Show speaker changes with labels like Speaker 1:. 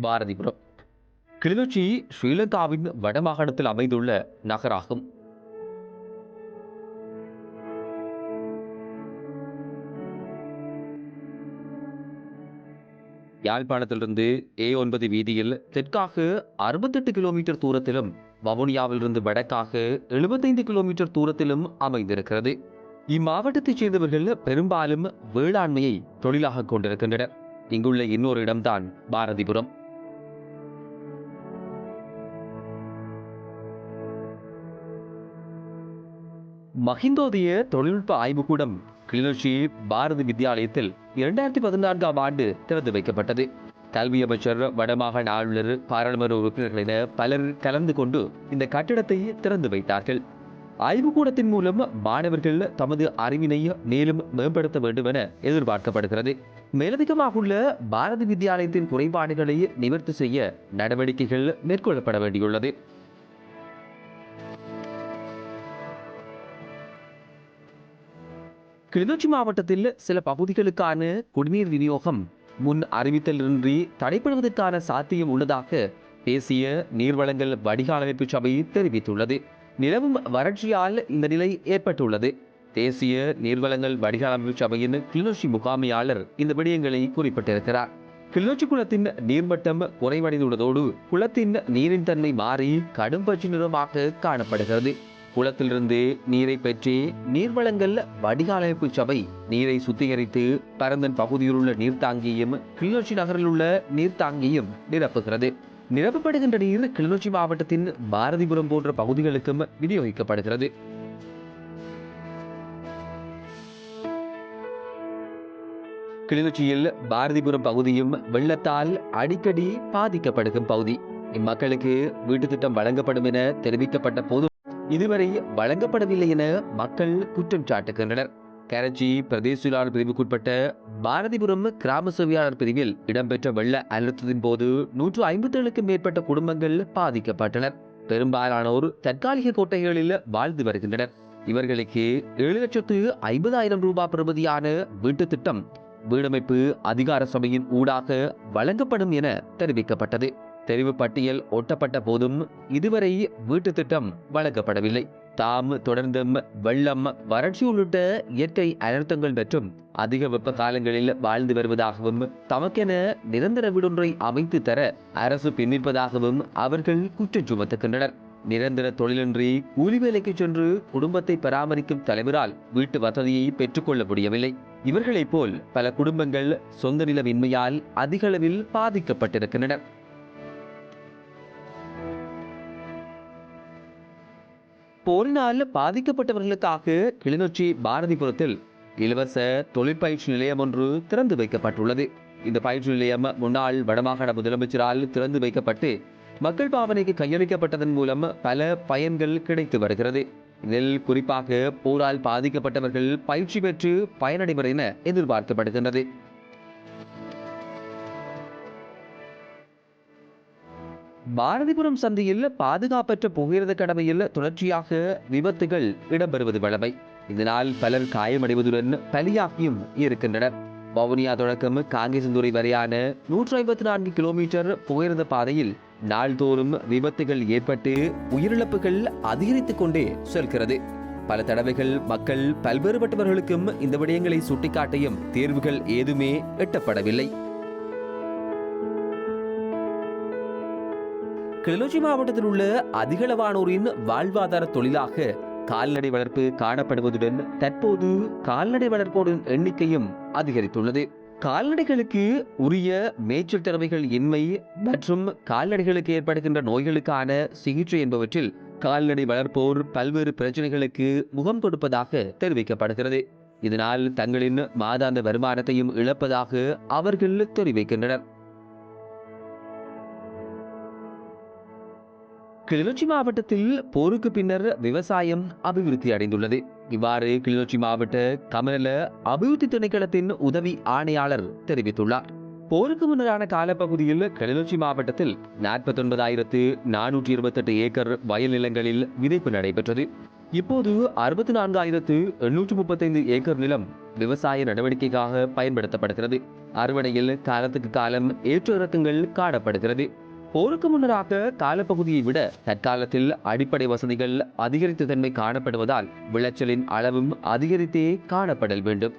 Speaker 1: பாரதிபுரம் கிளிநொச்சி ஸ்ரீலங்காவின் வடமாகாணத்தில் அமைந்துள்ள நகராகும். யாழ்ப்பாணத்திலிருந்து A9 வீதியில் தெற்காக 68 கிலோமீட்டர் தூரத்திலும் வவுனியாவிலிருந்து வடக்காக 75 கிலோமீட்டர் தூரத்திலும் அமைந்திருக்கிறது. இம்மாவட்டத்தைச் சேர்ந்தவர்கள் பெரும்பாலும் வேளாண்மையை தொழிலாக கொண்டிருக்கின்றனர். இங்குள்ள இன்னொரு இடம்தான் பாரதிபுரம். மஹிந்தோதய தொழில்நுட்ப ஆய்வுக்கூடம் கிளிநொச்சி பாரதி வித்தியாலயத்தில் 2014ஆம் ஆண்டு திறந்து வைக்கப்பட்டது. கல்வி அமைச்சர், வடமாகாண ஆளுநர், பாராளுமன்ற உறுப்பினர்கள் என பலர் கலந்து கொண்டு இந்த கட்டிடத்தை திறந்து வைத்தார்கள். ஆய்வுக்கூடத்தின் மூலம் மாணவர்கள் தமது அறிவினை மேலும் மேம்படுத்த வேண்டும் என எதிர்பார்க்கப்படுகிறது. மேலதிகமாக உள்ள பாரதி வித்தியாலயத்தின் குறைபாடுகளை நிவர்த்தி செய்ய நடவடிக்கைகள் மேற்கொள்ளப்பட வேண்டியுள்ளது. கிளிநொச்சி மாவட்டத்தில் சில பகுதிகளுக்கான குடிநீர் விநியோகம் முன் அறிவித்தலின்றி தடைப்படுவதற்கான சாத்தியம் உள்ளதாக தேசிய நீர்வளங்கள் வடிகால் அமைப்பு சபை தெரிவித்துள்ளது. நிலவும் வறட்சியால் இந்த நிலை ஏற்பட்டுள்ளது. தேசிய நீர்வளங்கள் வடிகால் அமைப்பு சபையின் கிளிநொச்சி முகாமையாளர் இந்த விடயங்களை குறிப்பிட்டிருக்கிறார். கிளிநொச்சி குளத்தின் நீர்மட்டம் குறைவடைந்துள்ளதோடு குளத்தின் நீரின் தன்மை மாறி கடும் பச்சை நிறமாக காணப்படுகிறது. குளத்திலிருந்து நீரை பெற்று நீர்வளங்கள் வடிகால் அமைப்பு சபை நீரை சுத்திகரித்து பரந்தன் பகுதியில் உள்ள நீர்த்தாங்கியும் கிளிநொச்சி நகரில் உள்ள நீர்த்தாங்கியும் நிரப்புகிறது. நிரப்பப்படுகின்ற நீர் கிளிநொச்சி மாவட்டத்தின் பாரதிபுரம் போன்ற பகுதிகளுக்கும் விநியோகிக்கப்படுகிறது. கிளிநொச்சியில் பாரதிபுரம் பகுதியும் வெள்ளத்தால் அடிக்கடி பாதிக்கப்படுகும் பகுதி. இம்மக்களுக்கு வீட்டு திட்டம் வழங்கப்படும் என தெரிவிக்கப்பட்ட போது இதுவரை வழங்கப்படவில்லை என மக்கள் குற்றம் சாட்டுகின்றனர். கரச்சி பிரதேச செயலாளர் பிரிவுக்குட்பட்ட பாரதிபுரம் கிராம சேவையாளர் பிரிவில் இடம்பெற்ற வெள்ள அழுத்தத்தின் போது 157க்கும் மேற்பட்ட குடும்பங்கள் பாதிக்கப்பட்டனர். பெரும்பாலானோர் தற்காலிக கோட்டைகளில் வாழ்ந்து வருகின்றனர். இவர்களுக்கு 7,50,000 ரூபாய் பெறுமதியான வீட்டு திட்டம் வீடமைப்பு அதிகார சபையின் ஊடாக வழங்கப்படும் என தெரிவிக்கப்பட்டது. தெரிவு பட்டியல் ஒட்டப்பட்ட போதும் இதுவரை வீட்டு திட்டம் வழங்கப்படவில்லை. தாம் தொடர்ந்தும் வெள்ளம், வறட்சி உள்ளிட்ட இயற்கை அனர்த்தங்கள் மற்றும் அதிக வெப்ப காலங்களில் வாழ்ந்து வருவதாகவும் தமக்கென நிரந்தர வீடொன்றை அமைத்து தர அரசு பின்னிற்பதாகவும் அவர்கள் குற்றம் சுமத்துகின்றனர். நிரந்தர தொழிலின்றி கூலி வேலைக்கு சென்று குடும்பத்தை பராமரிக்கும் தலைவரால் வீட்டு வசதியை பெற்றுக்கொள்ள முடியவில்லை. இவர்களைப் போல் பல குடும்பங்கள் சொந்த நிலமின்மையால் அதிக அளவில் பாதிக்கப்பட்டிருக்கின்றனர். போரினால் பாதிக்கப்பட்டவர்களுக்காக கிளிநொச்சி பாரதிபுரத்தில் இலவச தொழிற்பயிற்சி நிலையம் ஒன்று திறந்து வைக்கப்பட்டுள்ளது. இந்த பயிற்சி நிலையம் முன்னாள் வடமாகாண முதலமைச்சரால் திறந்து வைக்கப்பட்டு மக்கள் பாவனைக்கு கையளிக்கப்பட்டதன் மூலம் பல பயன்கள் கிடைத்து வருகிறது. இதில் குறிப்பாக போரால் பாதிக்கப்பட்டவர்கள் பயிற்சி பெற்று பயனடைவர் என எதிர்பார்க்கப்படுகின்றது. பாரதிபுரம் சந்தையில் பாதுகாப்பற்ற புகையிரத கடமையில் தொடர்ச்சியாக விபத்துகள் இடம்பெறுவது வழமை. இதனால் பலர் காயமடைவதுடன் பலியாகியும் இருக்கின்றனர். வவுனியா தொடக்கம் காங்கேசந்துறை வரையான 154 கிலோமீட்டர் புகையிரத பாதையில் நாள்தோறும் விபத்துகள் ஏற்பட்டு உயிரிழப்புகள் அதிகரித்துக் கொண்டே செல்கிறது. பல தடவைகள் மக்கள் பல்வேறுபட்டவர்களுக்கும் இந்த விடயங்களை சுட்டிக்காட்டியும் தீர்வுகள் ஏதுமே எட்டப்படவில்லை. கிளிநொச்சி மாவட்டத்தில் உள்ள அதிகளவானோரின் வாழ்வாதார தொழிலாக கால்நடை வளர்ப்பு காணப்படுவதுடன் தற்போது கால்நடை வளர்ப்போரின் எண்ணிக்கையும் அதிகரித்துள்ளது. கால்நடைகளுக்கு உரிய மேய்ச்சல் திறமைகள் இன்மை மற்றும் கால்நடைகளுக்கு ஏற்படுகின்ற நோய்களுக்கான சிகிச்சை என்பவற்றில் கால்நடை வளர்ப்போர் பல்வேறு பிரச்சனைகளுக்கு முகம் கொடுப்பதாக தெரிவிக்கப்படுகிறது. இதனால் தங்களின் மாதாந்த வருமானத்தையும் இழப்பதாக அவர்கள் தெரிவிக்கின்றனர். கிளிநொச்சி மாவட்டத்தில் போருக்கு பின்னர் விவசாயம் அபிவிருத்தி அடைந்துள்ளது. இவ்வாறு கிளிநொச்சி மாவட்ட கமநல அபிவிருத்தி திணைக்களத்தின் உதவி ஆணையாளர் தெரிவித்துள்ளார். போருக்கு முன்னரான காலப்பகுதியில் கிளிநொச்சி மாவட்டத்தில் 49,428 ஏக்கர் வயல் நிலங்களில் விதைப்பு நடைபெற்றது. இப்போது 64,835 ஏக்கர் நிலம் விவசாய நடவடிக்கைக்காக பயன்படுத்தப்படுகிறது. அறுவடையில் காலத்துக்கு காலம் ஏற்ற இறக்கங்கள் காணப்படுகிறது. போருக்கு முன்னராக காலப்பகுதியை விட தற்காலத்தில் அடிப்படை வசதிகள் அதிகரித்த தன்மை காணப்படுவதால் விளைச்சலின் அளவும் அதிகரித்தே காணப்படல் வேண்டும்.